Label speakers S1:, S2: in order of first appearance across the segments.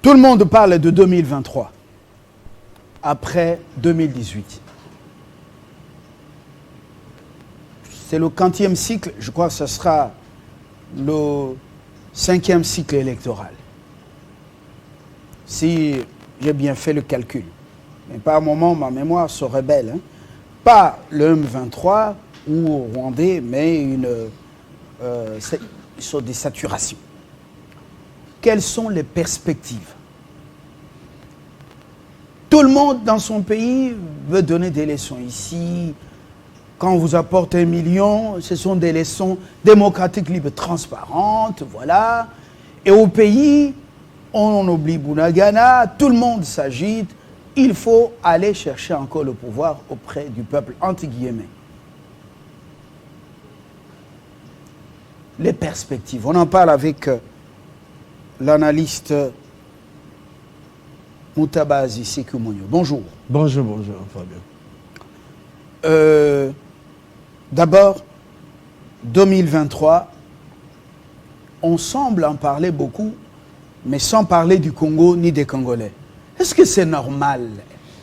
S1: Tout le monde parle de 2023, après 2018. C'est le 40e cycle, je crois que ce sera le 5e cycle électoral. Si j'ai bien fait le calcul. Mais par moment, ma mémoire se rebelle. Hein. Pas le M23 ou rwandais, mais une sorte de saturation. Quelles sont les perspectives? Tout le monde dans son pays veut donner des leçons ici. Quand on vous apporte 1 million, ce sont des leçons démocratiques, libres, transparentes, voilà. Et au pays, on oublie Bunagana, tout le monde s'agite. Il faut aller chercher encore le pouvoir auprès du peuple, entre guillemets. Les perspectives. On en parle avec l'analyste Moutabazi Sekumonyo. Bonjour.
S2: Bonjour, bonjour, Fabien.
S1: D'abord, 2023, on semble en parler beaucoup, mais sans parler du Congo ni des Congolais. Est-ce que c'est normal?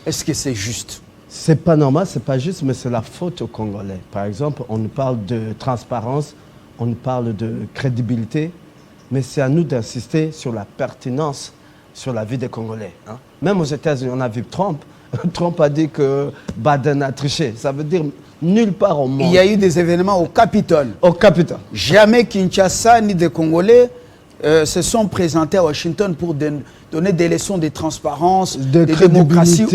S1: Est-ce que c'est juste?
S2: C'est pas normal, c'est pas juste, mais c'est la faute aux Congolais. Par exemple, on nous parle de transparence, on nous parle de crédibilité, mais c'est à nous d'insister sur la pertinence, sur la vie des Congolais. Hein. Même aux États-Unis, on a vu Trump. Trump a dit que Biden a triché. Ça veut dire nulle part au monde.
S1: Il y a eu des événements au Capitole.
S2: Au Capitole.
S1: Jamais Kinshasa ni des Congolais se sont présentés à Washington pour donner des leçons de transparence, de démocratie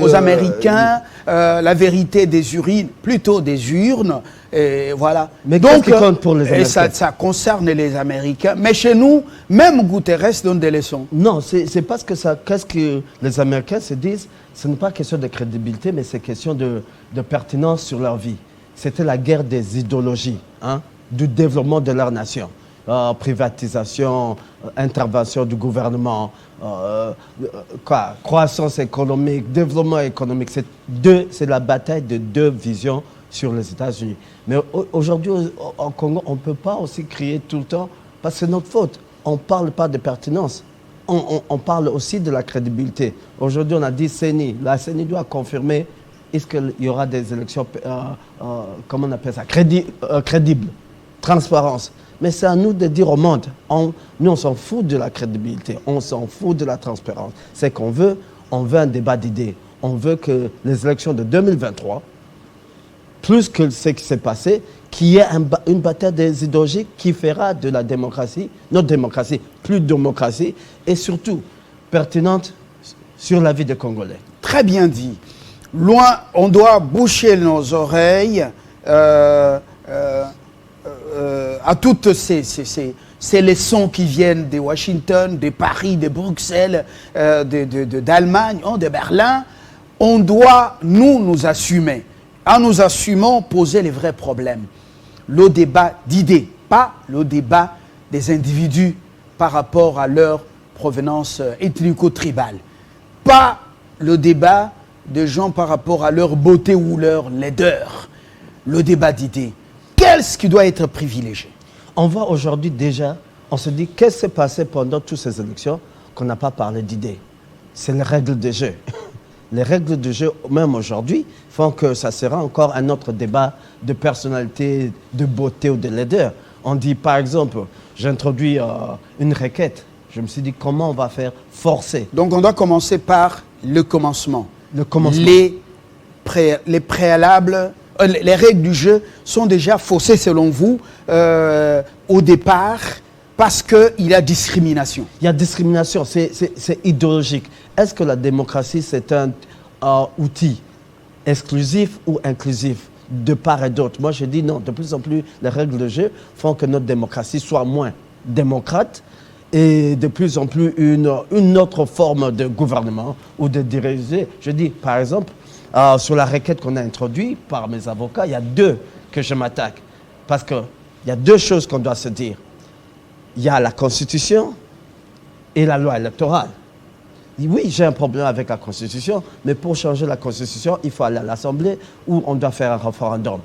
S1: aux Américains, la vérité des urines, plutôt des urnes. Et voilà.
S2: Mais donc, qu'est-ce qui compte pour les Américains?
S1: Ça concerne les Américains. Mais chez nous, même Guterres donne des leçons.
S2: Non, c'est parce que ça. Qu'est-ce que les Américains se disent? Ce n'est pas question de crédibilité, mais c'est question de pertinence sur leur vie. C'était la guerre des idéologies, hein, du développement de leur nation. Privatisation, intervention du gouvernement, croissance économique, développement économique. C'est la bataille de deux visions sur les États-Unis. Mais aujourd'hui, au Congo, on ne peut pas aussi crier tout le temps parce que c'est notre faute. On ne parle pas de pertinence. On parle aussi de la crédibilité. Aujourd'hui, on a dit CENI. La CENI doit confirmer est-ce qu'il y aura des élections, comment on appelle ça, crédibles, transparence. Mais c'est à nous de dire au monde, nous on s'en fout de la crédibilité, on s'en fout de la transparence. C'est qu'on veut, on veut un débat d'idées. On veut que les élections de 2023, plus que ce qui s'est passé, qu'il y ait une bataille des idéologies qui fera de la démocratie, notre démocratie, plus de démocratie, et surtout pertinente sur la vie des Congolais.
S1: Très bien dit. Loin, on doit boucher nos oreilles à toutes ces leçons qui viennent de Washington, de Paris, de Bruxelles, d'Allemagne, de Berlin. On doit, nous assumer. En nous assumant, poser les vrais problèmes. Le débat d'idées, pas le débat des individus par rapport à leur provenance ethnico-tribale. Pas le débat de gens par rapport à leur beauté ou leur laideur. Le débat d'idées. Qu'est-ce qui doit être privilégié?
S2: On voit aujourd'hui déjà, on se dit, qu'est-ce qui s'est passé pendant toutes ces élections qu'on n'a pas parlé d'idées? C'est les règles de jeu. Les règles de jeu, même aujourd'hui, font que ça sera encore un autre débat de personnalité, de beauté ou de laideur. On dit, par exemple, j'introduis une requête. Je me suis dit, comment on va faire forcer?
S1: Donc, on doit commencer par le commencement.
S2: Le commencement.
S1: Les préalables, les règles du jeu sont déjà faussées, selon vous, au départ, parce qu'il y a discrimination.
S2: Il y a discrimination, c'est idéologique. Est-ce que la démocratie, c'est un outil exclusif ou inclusif de part et d'autre? Moi, je dis non. De plus en plus, les règles de jeu font que notre démocratie soit moins démocrate et de plus en plus une autre forme de gouvernement ou de diriger. Je dis, par exemple, sur la requête qu'on a introduite par mes avocats, il y a deux que je m'attaque. Parce qu'il y a deux choses qu'on doit se dire. Il y a la Constitution et la loi électorale. Oui, j'ai un problème avec la Constitution, mais pour changer la Constitution, il faut aller à l'Assemblée où on doit faire un référendum.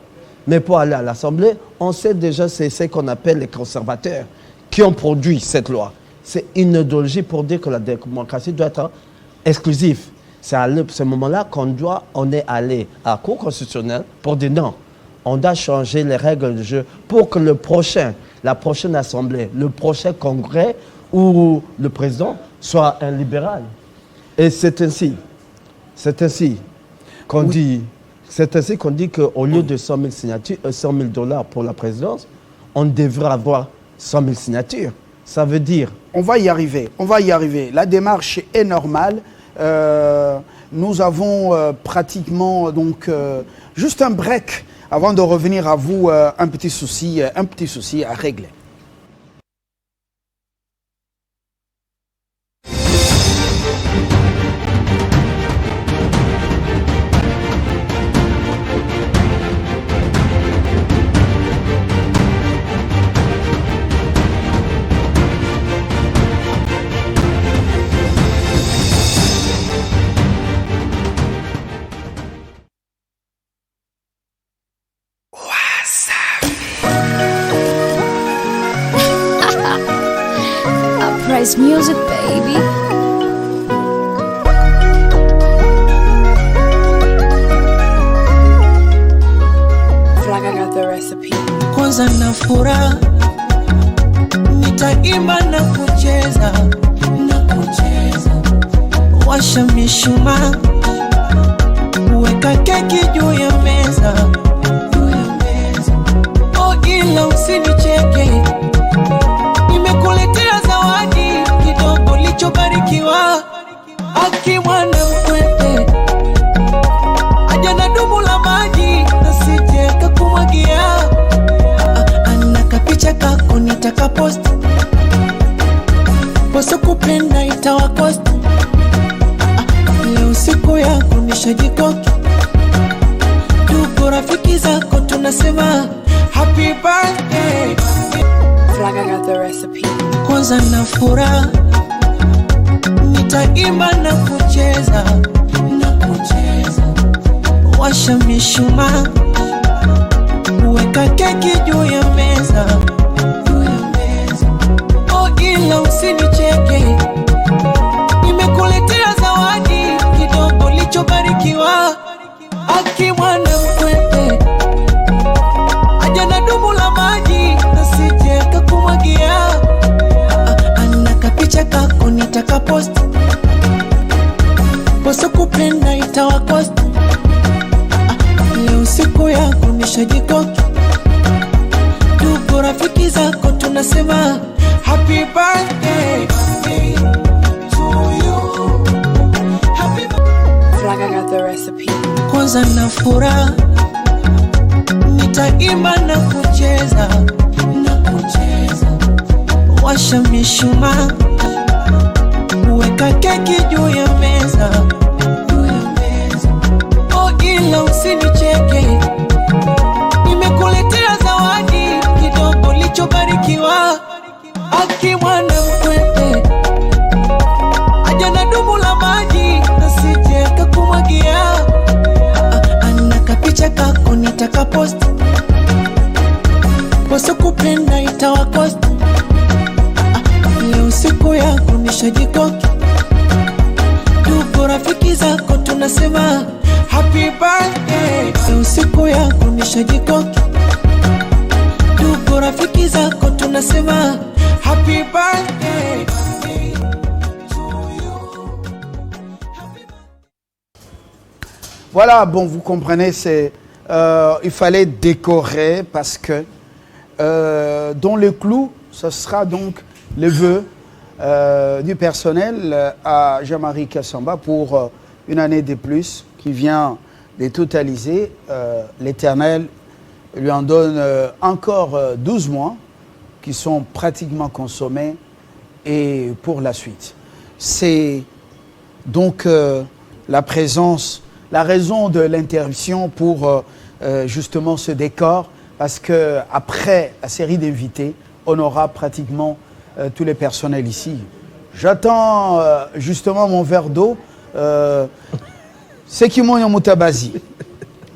S2: Mais pour aller à l'Assemblée, on sait déjà c'est ce qu'on appelle les conservateurs qui ont produit cette loi. c'est une idéologie pour dire que la démocratie doit être exclusive. C'est à ce moment-là on est allé à la Cour constitutionnelle pour dire non. On doit changer les règles du jeu pour que la prochaine assemblée, le prochain congrès où le président soit un libéral. Et c'est ainsi qu'on dit qu'au lieu de 100 000 signatures, 100 000 $ pour la présidence, on devrait avoir 100 000 signatures. Ça veut dire...
S1: On va y arriver. La démarche est normale. Nous avons pratiquement donc juste un break avant de revenir à vous, un petit souci à régler.
S3: Uprise music, baby.
S4: Flag, I got the recipe. Kwanza na furaha, nitaimba na kucheza, washa mishumaa, weka keki juu ya meza, oh ila usinicheke, nimekuletea zawadi kidogo lichobarikiwa, aki mwana mkwete, aja na dumu la maji nasije kakumwagia, anaka picha kako nitaka post, poso kupenda itawakost, leo siku yako nishajikoki, tuko rafiki zako tunasema happy birthday. Flag, I got the recipe. Kwanza na furaha, nitaimba na kucheza, washa mishumaa, weka keki juu ya meza, oh ila usinicheke, nimekuletea zawadi kidogo lichobarikiwa, aki mwana mkwete, aja na dumu la maji nasije kakumwagia, anaka picha kako nitaka post, poso kupenda itawakost, leo siku yako nishajikoki, tuko rafiki zako tunasema happy birthday to you, happy birthday. Flag, I got the recipe. Kwanza na furaha, nitaimba na kucheza, washa mishumaa, weka keki juu ya meza, oh ila usinicheke, nimekuletea zawadi kidogo lichobarikiwa, aki mwana mkwete, aja na dumu la maji nasije kakumwagia, anaka picha kako nitaka post, poso kupenda itawakost, leo siku yako nishajikoki, tuko rafiki zako tunasema happy birthday. Leo siku yako nishajikoki, tuko rafiki zako tunasema happy birthday to you.
S1: Voilà, bon, vous comprenez, il fallait décorer parce que dans le clou, ce sera donc les vœux du personnel à Jean-Marie Kassamba pour une année de plus qui vient de totaliser. L'Éternel lui en donne encore 12 mois qui sont pratiquement consommés et pour la suite. C'est donc la présence, la raison de l'interruption pour justement ce décor, parce qu'après la série d'invités, on aura pratiquement tous les personnels ici. J'attends justement mon verre d'eau. Sekimoyo Mutabazi,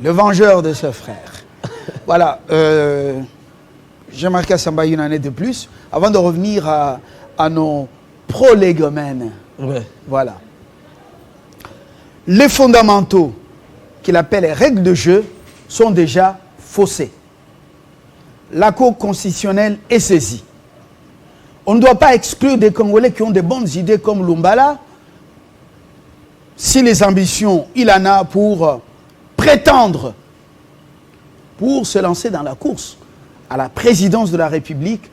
S1: le vengeur de ce frère. Voilà, Jean-Marc Kassamba une année de plus. Avant de revenir à nos prolégomène.
S2: Ouais.
S1: Voilà. Les fondamentaux qu'il appelle les règles de jeu sont déjà faussés. La Cour constitutionnelle est saisie. On ne doit pas exclure des Congolais qui ont de bonnes idées comme Lumbala, si les ambitions, il en a pour prétendre, pour se lancer dans la course à la présidence de la République,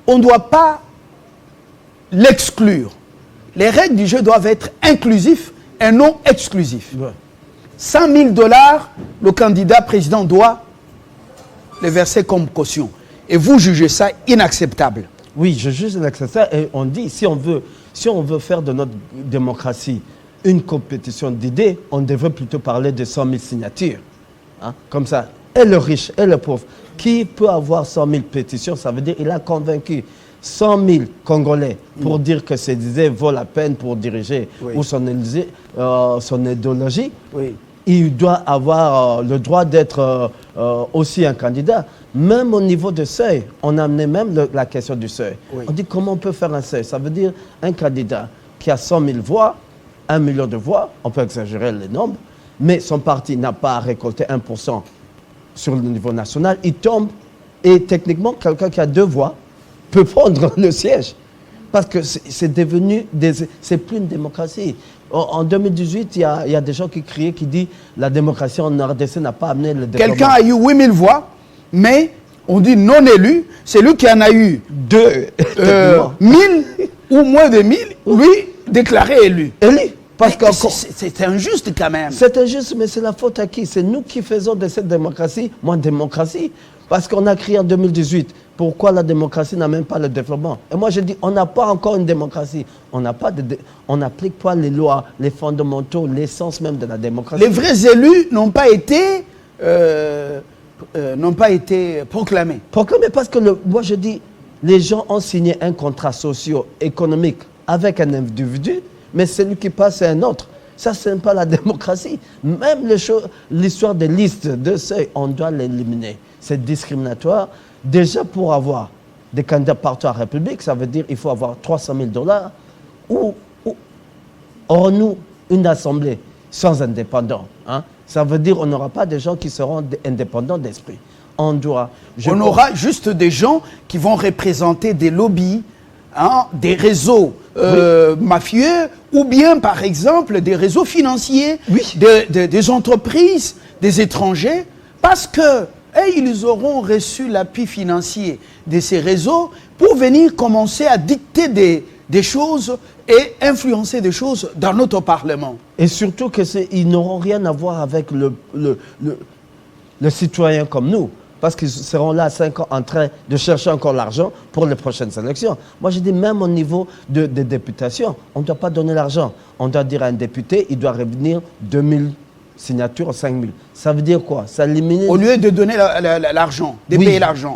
S1: on ne doit pas l'exclure. Les règles du jeu doivent être inclusives et non exclusives.
S2: Ouais.
S1: 100 000 $, le candidat président doit les verser comme caution. Et vous jugez ça inacceptable.
S2: Oui, je juge ça et on dit, si on veut faire de notre démocratie une compétition d'idées, on devrait plutôt parler de 100 000 signatures. Hein? Comme ça, et le riche et le pauvre, qui peut avoir 100 000 pétitions, ça veut dire qu'il a convaincu 100 000 Congolais pour dire que ces idées vaut la peine pour diriger ou son idéologie.
S1: Oui.
S2: Il doit avoir le droit d'être aussi un candidat. Même au niveau de seuil, on a amené même la question du seuil.
S1: Oui.
S2: On dit comment on peut faire un seuil. Ça veut dire un candidat qui a 100 000 voix, 1 million de voix, on peut exagérer les nombres, mais son parti n'a pas récolté 1% sur le niveau national, il tombe et techniquement, quelqu'un qui a 2 voix peut prendre le siège. Parce que c'est devenu, c'est plus une démocratie. En 2018, il y a des gens qui criaient, qui disent la démocratie en RDC n'a pas amené le développement.
S1: Quelqu'un a eu 8000 voix, mais on dit non élu, c'est lui qui en a eu 1000 ou moins de 1000, lui déclaré élu.
S2: Élu. Parce que
S1: c'est injuste quand même.
S2: C'est injuste, mais c'est la faute à qui? C'est nous qui faisons de cette démocratie moins démocratie. Parce qu'on a crié en 2018, pourquoi la démocratie n'a même pas le développement? Et moi je dis, on n'a pas encore une démocratie. On n'applique pas les lois, les fondamentaux, l'essence même de la démocratie.
S1: Les vrais élus n'ont pas été proclamés.
S2: Proclamés parce que, moi je dis, les gens ont signé un contrat socio-économique avec un individu, mais celui qui passe c'est un autre. Ça, ce n'est pas la démocratie. Même l'histoire des listes de seuil, on doit l'éliminer. C'est discriminatoire. Déjà, pour avoir des candidats partout à la République, ça veut dire qu'il faut avoir 300 000 $. Ou aurons-nous une assemblée sans indépendants? Hein? Ça veut dire qu'on n'aura pas des gens qui seront indépendants d'esprit. On
S1: aura juste des gens qui vont représenter des lobbies, hein, des réseaux mafieux, ou bien, par exemple, des réseaux financiers, des entreprises, des étrangers, parce que ils auront reçu l'appui financier de ces réseaux pour venir commencer à dicter des choses et influencer des choses dans notre Parlement.
S2: Et surtout qu'ils n'auront rien à voir avec le citoyen comme nous. Parce qu'ils seront là 5 ans en train de chercher encore l'argent pour les prochaines élections. Moi, je dis même au niveau des députations, on ne doit pas donner l'argent. On doit dire à un député, il doit revenir 2000 signatures, 5000. Ça veut dire quoi? Ça élimine...
S1: Au lieu de donner l'argent, de payer l'argent.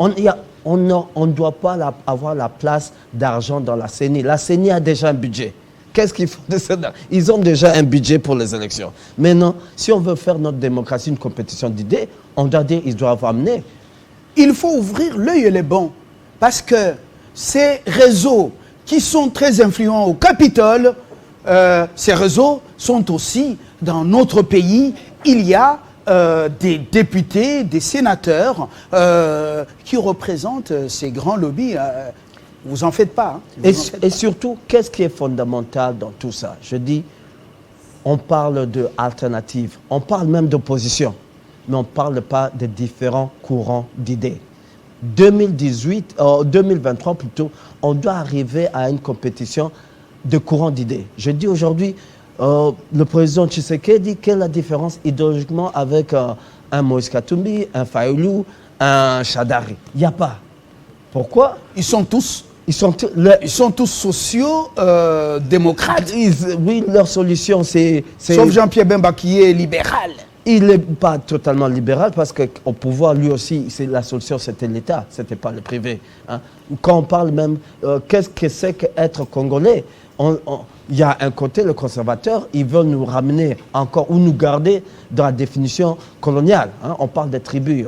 S2: On ne doit pas avoir la place d'argent dans la CENI. La CENI a déjà un budget. Qu'est-ce qu'ils font de ça? Ils ont déjà un budget pour les élections. Maintenant, si on veut faire notre démocratie une compétition d'idées, on doit dire qu'ils doivent amener.
S1: Il faut ouvrir l'œil et les bons. Parce que ces réseaux qui sont très influents au Capitole, ces réseaux sont aussi dans notre pays. Il y a des députés, des sénateurs qui représentent ces grands lobbies. Vous en faites pas. Hein.
S2: Et surtout, qu'est-ce qui est fondamental dans tout ça? Je dis, on parle d'alternatives, on parle même d'opposition, mais on ne parle pas de différents courants d'idées. 2023 plutôt, on doit arriver à une compétition de courants d'idées. Je dis aujourd'hui, le président Tshisekedi dit quelle est la différence idéologiquement avec un Moïse Katumbi, un Fayoulou, un Chadari? Il n'y a pas. Pourquoi?
S1: Ils sont tous sociaux-démocrates.
S2: Oui, leur solution, c'est...
S1: Sauf Jean-Pierre Bemba qui est libéral.
S2: Il n'est pas totalement libéral parce qu'au pouvoir, lui aussi, la solution, c'était l'État, ce n'était pas le privé. Hein. Quand on parle même, qu'est-ce que c'est qu'être Congolais? Il y a un côté, le conservateur, ils veulent nous ramener encore ou nous garder dans la définition coloniale. Hein. On parle des tribus.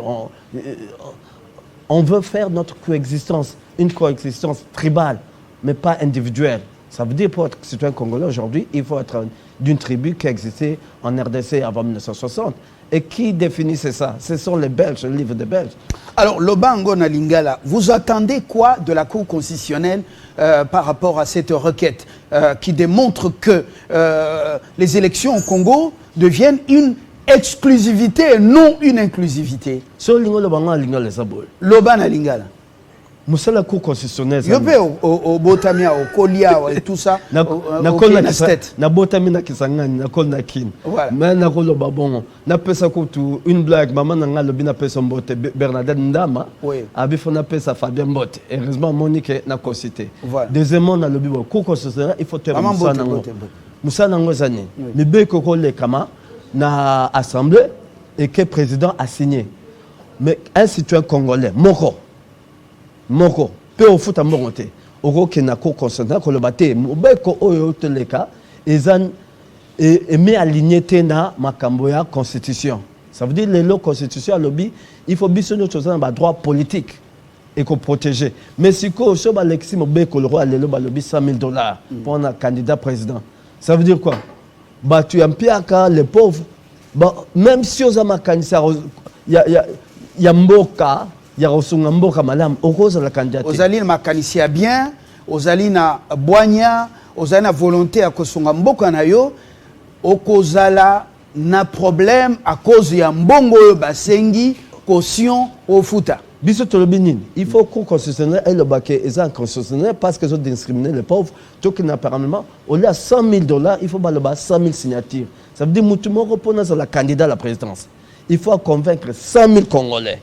S2: On veut faire notre coexistence, une coexistence tribale, mais pas individuelle. Ça veut dire pour être citoyen congolais aujourd'hui, il faut être d'une tribu qui existait en RDC avant 1960. Et qui définissait ça? Ce sont les Belges, le livre des Belges.
S1: Alors, Lobango Nalingala, vous attendez quoi de la Cour constitutionnelle par rapport à cette requête qui démontre que les élections au Congo deviennent une exclusivité et non une inclusivité?
S2: So lingo Lobango Lingala Zabol.
S1: Loban Nalingala.
S2: Musala Cour constitutionnelle.
S1: Yope au Botamia, au Kolia et tout ça.
S2: Na botami na kisangani na kol na kin.
S1: Voilà.
S2: Mais na kolo babongo. Na pesa kutu une blague maman na ngalo bina pesa mbote Bernadette Ndama.
S1: Oui.
S2: Abi fona pesa Fabien Mbote. Heureusement Monique na cité.
S1: Voilà.
S2: Deuxièmement na lobi bo Cour constitutionnelle il faut te
S1: Musa
S2: nango zani. Mais be ko le kama na assemblée et que président a signé. Mais un citoyen congolais moko pe au foot mbongo te oko kena ko consentement ko le baté mobeko oyo teleka ezan et met aligné te na makambo ya constitution. Ça veut dire les lois constitution lobby il faut biso no chose na droit politique et ko protéger. Mais si ko so ba Alexis mobeko le roi le lobby $100,000 pour un candidat président. Ça veut dire quoi? Bah tu ampiaka les pauvres. Bah même si aux amakanisa ya mboka ya rosunga mboka malam okoza la candidature
S1: ozali na makanisi ya bien ozali na bwanya ozali na volonté ya kosunga mboka na yo okozala na problème à cause ya mbongo oyo basengi caution ofuta
S2: biso tolobi nini il faut qu'on constitutionnel et le baquet est inconstitutionnel parce que ils ont discriminé les pauvres donc apparemment au lieu de $100,000 il faut baloba 100,000 signatures. Ça veut dire mutu moko pona la candidat à la présidence il faut convaincre 100,000 Congolais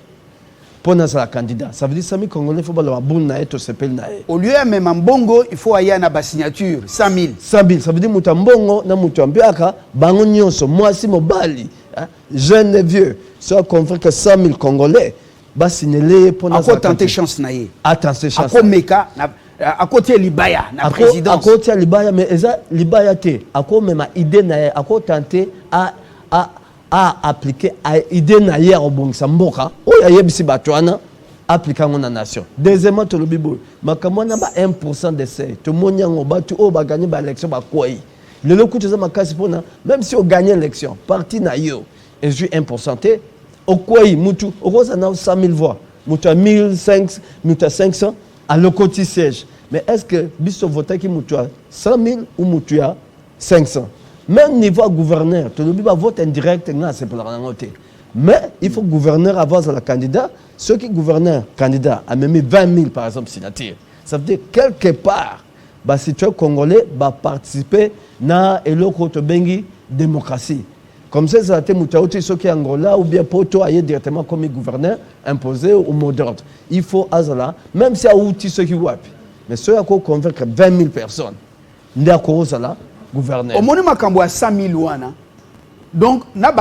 S2: pour la candidat. Ça veut dire 100,000 Congolais, il faut que
S1: au lieu de même mbongo, il faut aller à la signature. 100,000.
S2: 100,000. Ça veut dire que mbongo na mutu ambiaka, bango nyonso, moi si mobali, jeune et vieux, soit convaincre 100,000 Congolais, ba signaler pour
S1: la tenter chance naie.
S2: Attends, chance.
S1: Ako meka à côté libaya na présidence.
S2: À côté libaya mais eza libaya te. Ako même idée naie, ako tenter à appliquer à idée na hier au bon samboka o ya yebisi batwana appliquer en nation. Deuxièmement to lobibo makamona ba 1% d'essai to monyango batu o ba gagner ba élection ba kwai le lokutu za makasi pona même si on gagne l'élection parti na yo et ju 1% te o kwai mutu o koza na 100,000 voix mutu a 1,500 mutu a 500 à l'okoti siège. Mais est-ce que biso voter qui mutu a 100,000 ou mutu a 500? Même niveau gouverneur, tu ne peux pas voter indirect, c'est pour la rencontrer. Mais il faut gouverneur avoir le candidat. Ceux qui gouvernent candidat a même 20,000 par exemple signatures. Ça veut dire quelque part, bah, si tu es congolais, bah, participer à la démocratie. Comme ça, ça a été moutaouti ceux qui sont Angola ou bien pour toi aller directement comme gouverneur imposé au mot d'ordre. Il faut azala, même si y a outil ceux qui wap. Mais ceux qui ont convaincre 20,000 personnes, il y a là. Gouverneur.
S1: Au moment makambo 100,000 wana. Donc na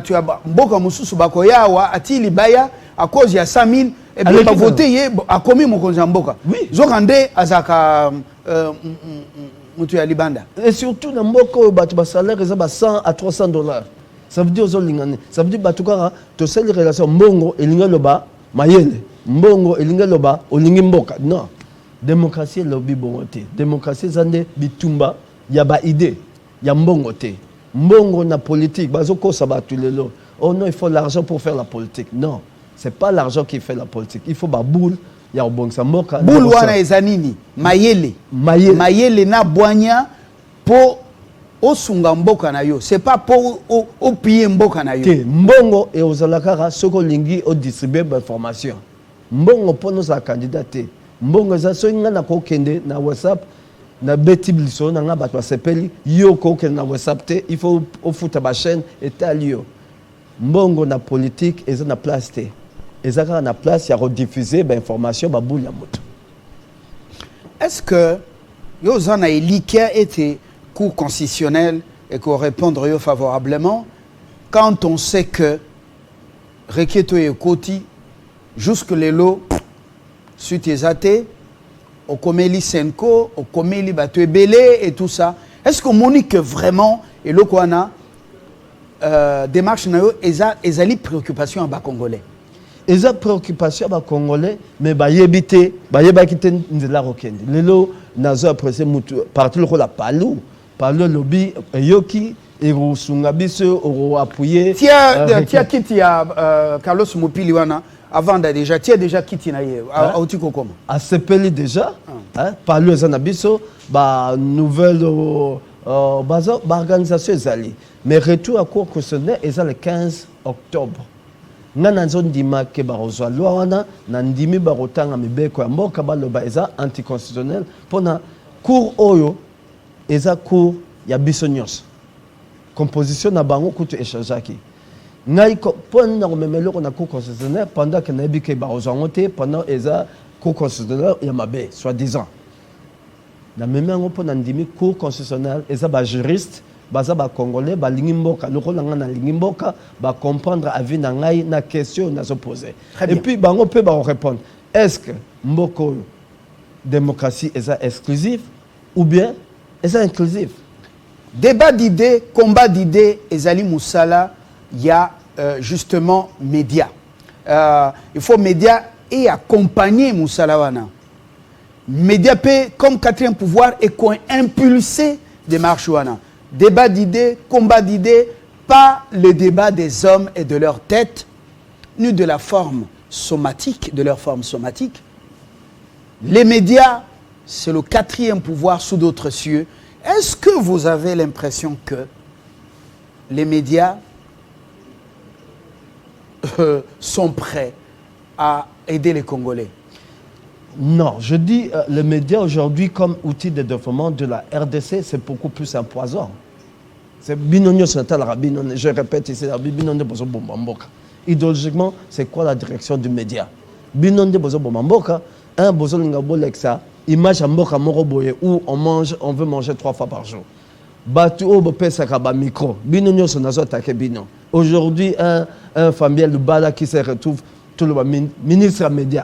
S1: tu as mboka mususu bakoyawa ati libaya à cause ya 100,000 et puis pas voter ye a commis mon mboka.
S2: Oui.
S1: Zokande azaka mutu ya libanda.
S2: Et surtout na mboka batu ba salaire eza ba $100 à $300. Ça veut dire ozolingane. Ça veut dire batu kara to sel relation mbongo elinga loba mayele. Mbongo elinga loba olingi mboka. Non. Démocratie lobi bongote. Démocratie zande bitumba. Il y a des idées, il y a mbongo te. Mbongo na politique, bazoko sabatu lelo. Oh non, il faut l'argent pour faire la politique. Non, c'est pas l'argent qui fait la politique. Il faut ba boule, il y a bon samboka.
S1: Boule wana ezanini, mayele. Mayele na boanya pour osunga mboka na yo. C'est pas pour opier mboka na yo.
S2: Te mbongo et ozalakara soko lingi o distribuer d'informations. Mbongo pour nos candidats. Mbongo za so ngana ko kende na WhatsApp. Na betible so na nga batwa sepeli yo ko ke na WhatsApp te il faut au foot ba chaîne et talio mbongo na politique et na place te ezaka na place ya rediffuser ba information ba boule ya moto.
S1: Est-ce que yo zana elikia était cour constitutionnelle et qu'on répondre yo favorablement quand on sait que requête et koti jusque les lots suite les athées au Komeli Senko, au Komeli Batuebele et tout ça. Est-ce qu'on monique que vraiment, et le Kouana, démarche, et ça les préoccupations en bas congolais?
S2: Eza préoccupation ba Congolais, mais ba yebite, ba yebakite nzela rokende. Lelo nazo apprécier mutu parti le la palou, palou lobby yoki et rusunga biso oro appuyer.
S1: Tia kiti ya Carlos Mopili wana avant déjà tia déjà kiti na ye autiko koma.
S2: A sepeli déjà, hein, palou eza na biso ba nouvelle baza ba organisation ezali. Mais retour à cours constitutionnel eza le 15 octobre. Nana ndima ke barozwa loi wana na ndimi barotanga mibeko ya mboka baloba eza anticonstitutionnel pona cour oyo eza cour ya biso nyonso. Composition na bango kutu échangeaki. Ngai pona komemelo na cour constitutionnel pendant que na bike barozwa ngote pendant eza cour constitutionnel ya mabe soi-disant. Na memengo pona ndimi cour constitutionnel eza ba juriste baza ba congolais ba lingimboka lokola nga na lingimboka ba comprendre avis na ngai na question na se poser et puis bango peut ba répondre est-ce que mboko démocratie est exclusive ou bien est inclusive.
S1: Débat d'idées, combat d'idées ezali musala il y a justement médias. Il faut médias et accompagner musala wana. Médias comme quatrième pouvoir et qu'on impulser démarche wana. Débat d'idées, combat d'idées, pas le débat des hommes et de leur tête, ni de la forme somatique, de leur forme somatique. Les médias, c'est le quatrième pouvoir sous d'autres cieux. Est-ce que vous avez l'impression que les médias sont prêts à aider les Congolais?
S2: Non, je dis les médias aujourd'hui comme outil de développement de la RDC, c'est beaucoup plus un poison. C'est binonio central rabino, je répète ici, binonio bozo bombamboka. Idéologiquement, c'est quoi la direction du média? Binonio bozo bombamboka, un bozo lingabo lexa, image amboka moroboye où on veut manger 3 fois par jour. Batu o bopesa kaba micro, binonio sonazo attaqué bino. Aujourd'hui, un Fabien Lubala qui se retrouve tout le ministre des médias,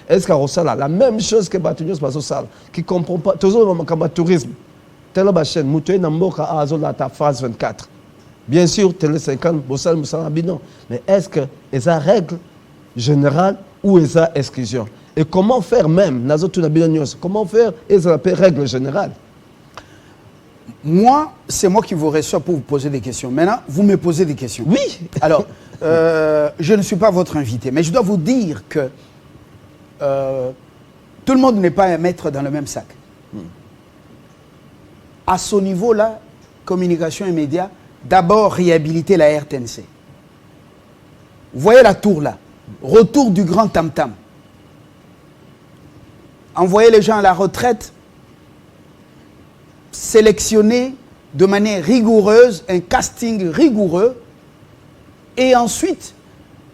S2: est-ce qu'il a la même chose que Batunios Basosal, qui ne comprend pas, toujours le tourisme, telle chaîne, Moutoué Namboka a la phase 24. Bien sûr, Télé 50, Bossal Moussala Binon. Mais est-ce que c'est une règle générale ou est-ce une exclusion? Et comment faire même, comment faire est-ce une règle générale?
S1: Moi, c'est moi qui vous reçois pour vous poser des questions. Maintenant, vous me posez des questions.
S2: Oui.
S1: Alors, je ne suis pas votre invité, mais je dois vous dire que tout le monde n'est pas à mettre dans le même sac. À ce niveau-là, communication et médias, d'abord réhabiliter la RTNC. Vous voyez la tour là, retour du grand tam-tam. Envoyer les gens à la retraite, sélectionner de manière rigoureuse, un casting rigoureux, et ensuite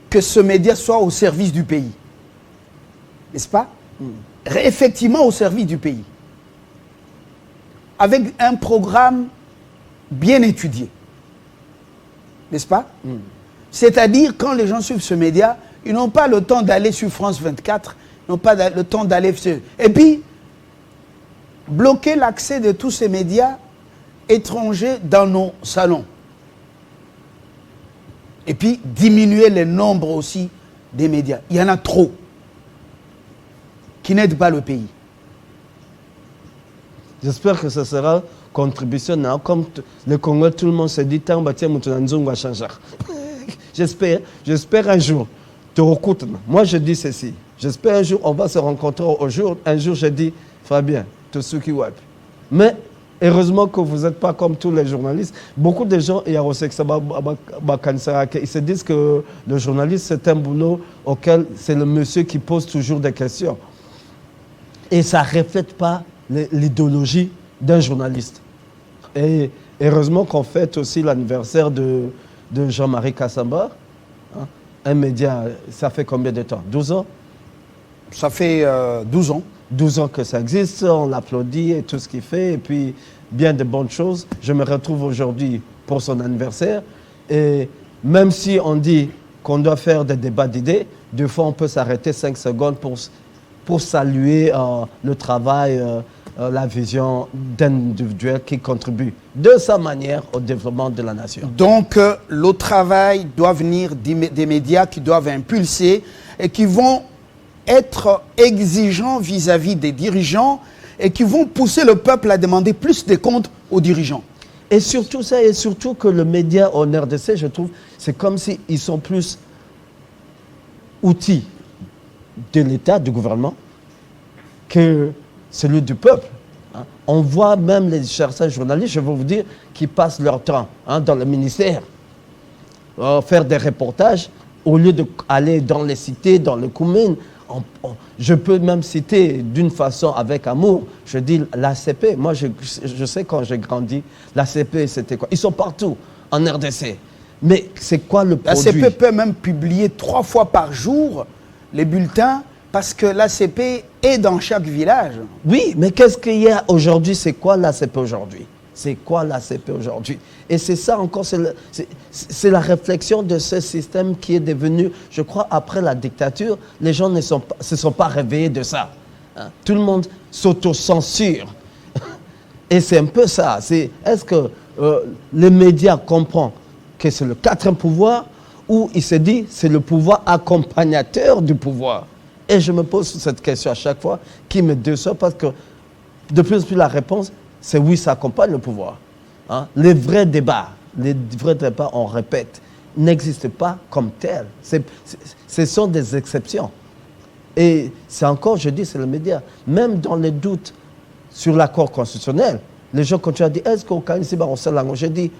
S1: que ce média soit au service du pays. N'est-ce pas? Effectivement au service du pays. Avec un programme bien étudié. N'est-ce pas? C'est-à-dire, quand les gens suivent ce média, ils n'ont pas le temps d'aller sur France 24, ils n'ont pas le temps d'aller sur... Et puis, bloquer l'accès de tous ces médias étrangers dans nos salons. Et puis, diminuer le nombre aussi des médias. Il y en a trop qui n'aident pas le pays.
S2: J'espère que ce sera contribution. Comme le Congo, tout le monde se dit, va changer. J'espère un jour. Moi, je dis ceci. J'espère un jour, on va se rencontrer un jour, je dis, Fabien, tout ce qui web. Mais heureusement que vous n'êtes pas comme tous les journalistes. Beaucoup de gens, ils se disent que le journaliste, c'est un boulot auquel c'est le monsieur qui pose toujours des questions. Et ça ne reflète pas l'idéologie d'un journaliste. Et heureusement qu'on fête aussi l'anniversaire de Jean-Marie Kassamba. Hein? Un média, ça fait combien de temps? 12 ans?
S1: Ça fait 12 ans.
S2: 12 ans que ça existe, on l'applaudit et tout ce qu'il fait, et puis bien de bonnes choses. Je me retrouve aujourd'hui pour son anniversaire. Et même si on dit qu'on doit faire des débats d'idées, des fois on peut s'arrêter 5 secondes pour saluer le travail, la vision d'individuels qui contribuent de sa manière au développement de la nation.
S1: Donc, le travail doit venir des médias qui doivent impulser et qui vont être exigeants vis-à-vis des dirigeants et qui vont pousser le peuple à demander plus de comptes aux dirigeants.
S2: Et surtout ça, et surtout que le média en RDC, je trouve, c'est comme s'ils sont plus outils de l'État, du gouvernement, que celui du peuple. Hein. On voit même les chercheurs journalistes, je vais vous dire, qui passent leur temps dans le ministère, faire des reportages, au lieu d'aller dans les cités, dans les communes. Je peux même citer d'une façon avec amour, je dis l'ACP. Moi, je sais quand j'ai grandi, l'ACP, c'était quoi? Ils sont partout en RDC. Mais c'est quoi le produit?
S1: L'ACP peut même publier 3 fois par jour les bulletins parce que l'ACP est dans chaque village.
S2: Oui, mais qu'est-ce qu'il y a aujourd'hui? C'est quoi l'ACP aujourd'hui? C'est quoi l'ACP aujourd'hui? Et c'est ça encore, c'est la réflexion de ce système qui est devenu, je crois, après la dictature, les gens ne se sont pas réveillés de ça. Hein? Tout le monde s'auto-censure. Et c'est un peu ça. Est-ce que les médias comprennent que c'est le 4e pouvoir ou il se dit c'est le pouvoir accompagnateur du pouvoir? Et je me pose cette question à chaque fois qui me déçoit parce que de plus en plus la réponse, c'est oui, ça accompagne le pouvoir. Hein? Les vrais débats, on répète, n'existent pas comme tels. Ce sont des exceptions. Et c'est encore, je dis, c'est le média. Même dans les doutes sur l'accord constitutionnel, les gens continuent à dire, est-ce qu'au Canada, on sait la langue? Je dis,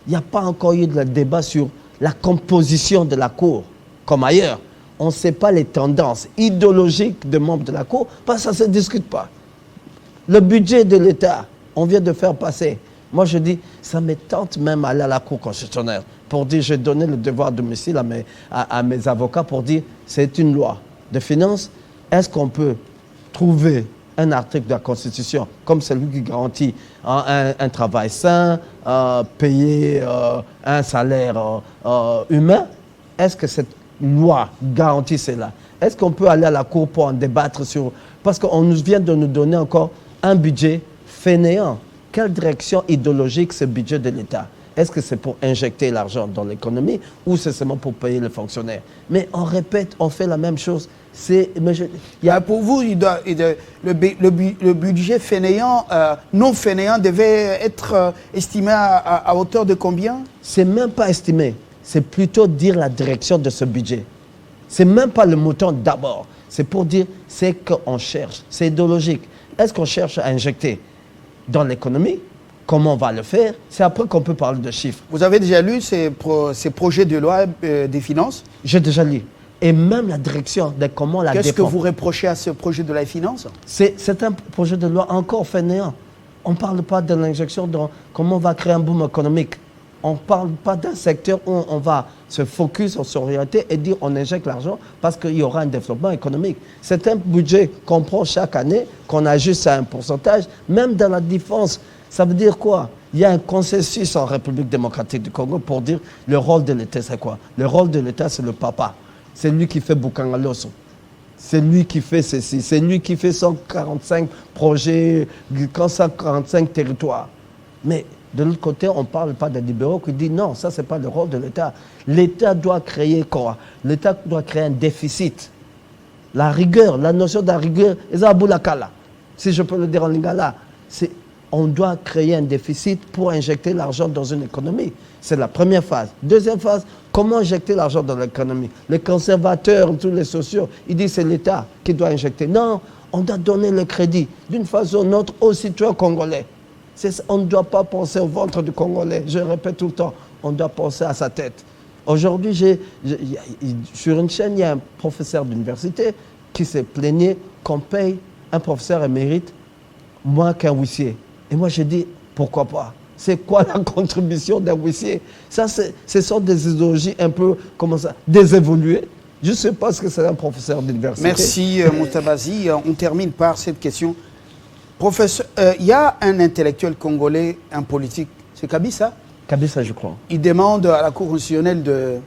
S2: il n'y a pas encore eu de débat sur la composition de la Cour, comme ailleurs. On ne sait pas les tendances idéologiques des membres de la Cour, parce que ça ne se discute pas. Le budget de l'État, on vient de faire passer. Moi, je dis, ça me tente même aller à la Cour constitutionnelle pour dire, j'ai donné le devoir de domicile à mes avocats pour dire, c'est une loi de finances. Est-ce qu'on peut trouver un article de la Constitution comme celui qui garantit un travail sain, payer un salaire humain? Est-ce que cette loi garantit cela? Est-ce qu'on peut aller à la Cour pour en débattre sur... Parce qu'on vient de nous donner encore un budget fainéant. Quelle direction idéologique ce budget de l'État? Est-ce que c'est pour injecter l'argent dans l'économie ou c'est seulement pour payer les fonctionnaires? Mais on répète, on fait la même chose.
S1: Pour vous, le budget fainéant, non fainéant devait être estimé à hauteur de combien?
S2: C'est même pas estimé. C'est plutôt dire la direction de ce budget. C'est même pas le montant d'abord. C'est pour dire c'est qu'on cherche. C'est idéologique. Est-ce qu'on cherche à injecter dans l'économie? Comment on va le faire? C'est après qu'on peut parler de chiffres.
S1: Vous avez déjà lu ces projets de loi des finances?
S2: J'ai déjà lu. Et même la direction de comment la défendre.
S1: Qu'est-ce que vous reprochez à ce projet de la finance?
S2: C'est un projet de loi encore fainéant. On ne parle pas de l'injection dans comment on va créer un boom économique. On ne parle pas d'un secteur où on va se focus, on s'orienter et dire on injecte l'argent parce qu'il y aura un développement économique. C'est un budget qu'on prend chaque année, qu'on ajuste à un pourcentage, même dans la défense. Ça veut dire quoi? Il y a un consensus en République démocratique du Congo pour dire le rôle de l'État, c'est quoi? Le rôle de l'État, c'est le papa. C'est lui qui fait Bukangaloso. C'est lui qui fait ceci. C'est lui qui fait 145 projets, 145 territoires. Mais de l'autre côté, on ne parle pas des libéraux qui disent non, ça, ce n'est pas le rôle de l'État. L'État doit créer quoi? L'État doit créer un déficit. La rigueur, la notion de la rigueur, si je peux le dire en lingala, on doit créer un déficit pour injecter l'argent dans une économie. C'est la première phase. Deuxième phase, comment injecter l'argent dans l'économie? Les conservateurs, tous les sociaux, ils disent que c'est l'État qui doit injecter. Non, on doit donner le crédit d'une façon ou d'une autre aux citoyens congolais. On ne doit pas penser au ventre du Congolais. Je répète tout le temps, on doit penser à sa tête. Aujourd'hui, sur une chaîne, il y a un professeur d'université qui s'est plaigné qu'on paye un professeur émérite moins qu'un huissier. Et moi, je dis, pourquoi pas? C'est quoi la contribution d'un huissier? Ça, ce sont des idéologies un peu, comment ça, désévoluées. Je ne sais pas ce que c'est un professeur d'université.
S1: Merci, Moutabazi. On termine par cette question. Professeur, il y a un intellectuel congolais, un politique, c'est Kabissa?
S2: Kabissa, je crois.
S1: Il demande à la Cour constitutionnelle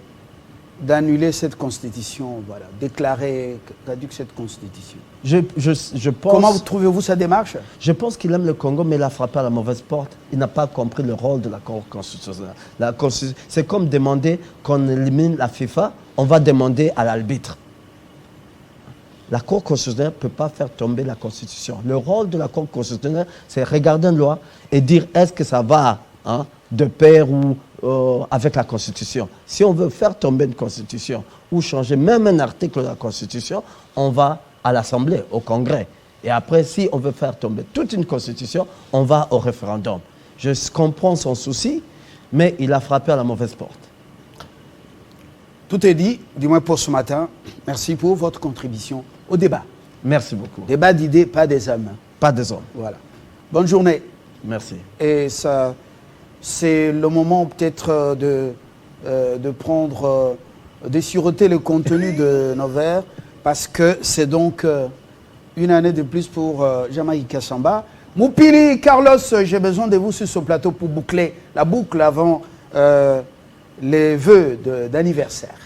S1: d'annuler cette constitution, voilà, déclarer caduque cette constitution.
S2: Je pense...
S1: Comment trouvez-vous sa démarche?
S2: Je pense qu'il aime le Congo, mais il a frappé à la mauvaise porte. Il n'a pas compris le rôle de la Cour constitutionnelle. C'est comme demander qu'on élimine la FIFA, on va demander à l'arbitre. La Cour constitutionnelle ne peut pas faire tomber la Constitution. Le rôle de la Cour constitutionnelle, c'est regarder une loi et dire est-ce que ça va de pair ou avec la Constitution. Si on veut faire tomber une Constitution ou changer même un article de la Constitution, on va à l'Assemblée, au Congrès. Et après, si on veut faire tomber toute une Constitution, on va au référendum. Je comprends son souci, mais il a frappé à la mauvaise porte.
S1: Tout est dit, du moins pour ce matin. Merci pour votre contribution au débat.
S2: Merci beaucoup.
S1: Débat d'idées, pas des hommes.
S2: Pas des hommes.
S1: Voilà. Bonne journée.
S2: Merci.
S1: Et ça, c'est le moment peut-être de prendre, de siroter le contenu de nos vers, parce que c'est donc une année de plus pour Jamaïca Samba. Moupili, Carlos, j'ai besoin de vous sur ce plateau pour boucler la boucle avant les vœux d'anniversaire.